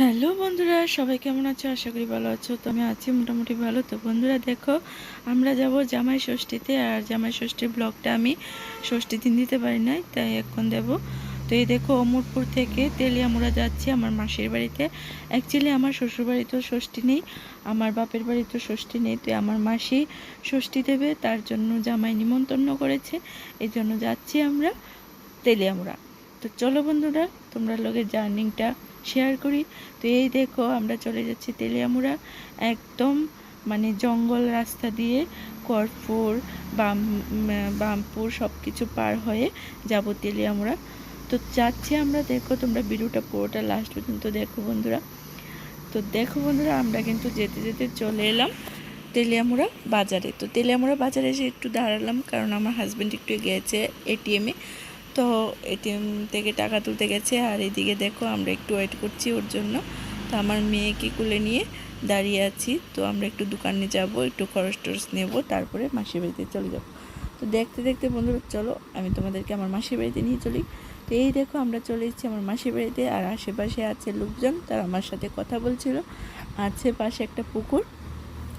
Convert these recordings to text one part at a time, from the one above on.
Hello বন্ধুরা, সবাই কেমন আছো? আশা করি ভালো আছো। তো আমি আছি মোটামুটি ভালো। তো বন্ধুরা দেখো, আমরা যাব জামাই ষষ্ঠীতে। আর জামাই ষষ্ঠীর ব্লগটা আমি ষষ্ঠীর দিন দিতে পারি নাই, তাই এখন দেব। তো এই দেখো, অমরপুর থেকে তেলিয়ামুড়া যাচ্ছি আমার মাসির বাড়িতে। অ্যাকচুয়ালি আমার শ্বশুর বাড়িতেও ষষ্ঠী নেই, আমার বাপের বাড়িতেও ষষ্ঠী নেই। তো আমার মাসি ষষ্ঠী দেবে, তার জন্য জামাই নিমন্ত্রণ করেছে, এই জন্য যাচ্ছি আমরা তেলিয়ামুড়া। তো চলো বন্ধুরা, তোমরা লোকের জার্নিটা শেয়ার করি। তো এই দেখো, আমরা চলে যাচ্ছি তেলিয়ামুড়া। একদম মানে জঙ্গল রাস্তা দিয়ে কর্পুর, বামপুর সব কিছু পার হয়ে যাব তেলিয়ামুড়া। তো যাচ্ছি আমরা, দেখো তোমরা ভিডিওটা পুরোটা লাস্ট পর্যন্ত দেখো বন্ধুরা। তো দেখো বন্ধুরা, আমরা কিন্তু যেতে যেতে চলে এলাম তেলিয়ামুড়া বাজারে। তো তেলিয়ামুড়া বাজারে এসে একটু দাঁড়ালাম, কারণ আমার হাজব্যান্ড একটু গিয়েছে এটিএমে। তো এটিএম থেকে টাকা তুলতে গেছে, আর এদিকে দেখো আমরা একটু ওয়েট করছি ওর জন্য। তো আমার মেয়েকে কোলে নিয়ে দাঁড়িয়ে আছি। তো আমরা একটু দোকানে যাব, একটু খরচ টরচ নেব, তারপরে মাসির বাড়িতে চলে যাব। তো দেখতে দেখতে বন্ধুরা চলো আমি তোমাদেরকে আমার মাসির বাড়িতে নিয়ে চলি। তো এই দেখো, আমরা চলে এসেছি আমার মাসির বাড়িতে। আর আশেপাশে আছে লোকজন, তারা আমার সাথে কথা বলছিল। আছে পাশে একটা পুকুর,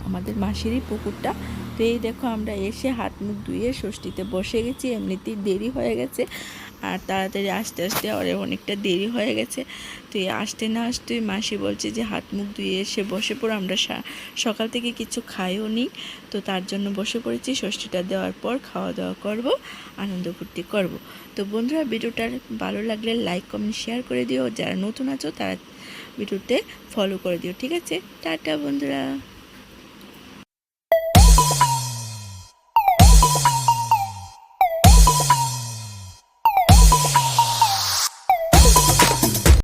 আমাদের মাসিরই পুকুরটা। তো এই দেখো, আমরা এসে হাত মুখ ধুয়ে ষষ্ঠীতে বসে গেছি। এমনিতেই দেরি হয়ে গেছে, আর তাড়াতাড়ি আসতে আসতে ওরে অনেকটা দেরি হয়ে গেছে। তো এই আসতে না আসতে মাসি বলছে যে হাত মুখ ধুয়ে এসে বসে পড়ো। আমরা সকাল থেকে কিছু খাইও নি, তো তার জন্য বসে পড়েছি। ষষ্ঠীটা দেওয়ার পর খাওয়া দাওয়া করব, আনন্দ ফুর্তি করব। তো বন্ধুরা, ভিডিওটার ভালো লাগলে লাইক কমেন্ট শেয়ার করে দিও। যারা নতুন আছো তারা ভিডিওতে ফলো করে দিও, ঠিক আছে? টাটা বন্ধুরা।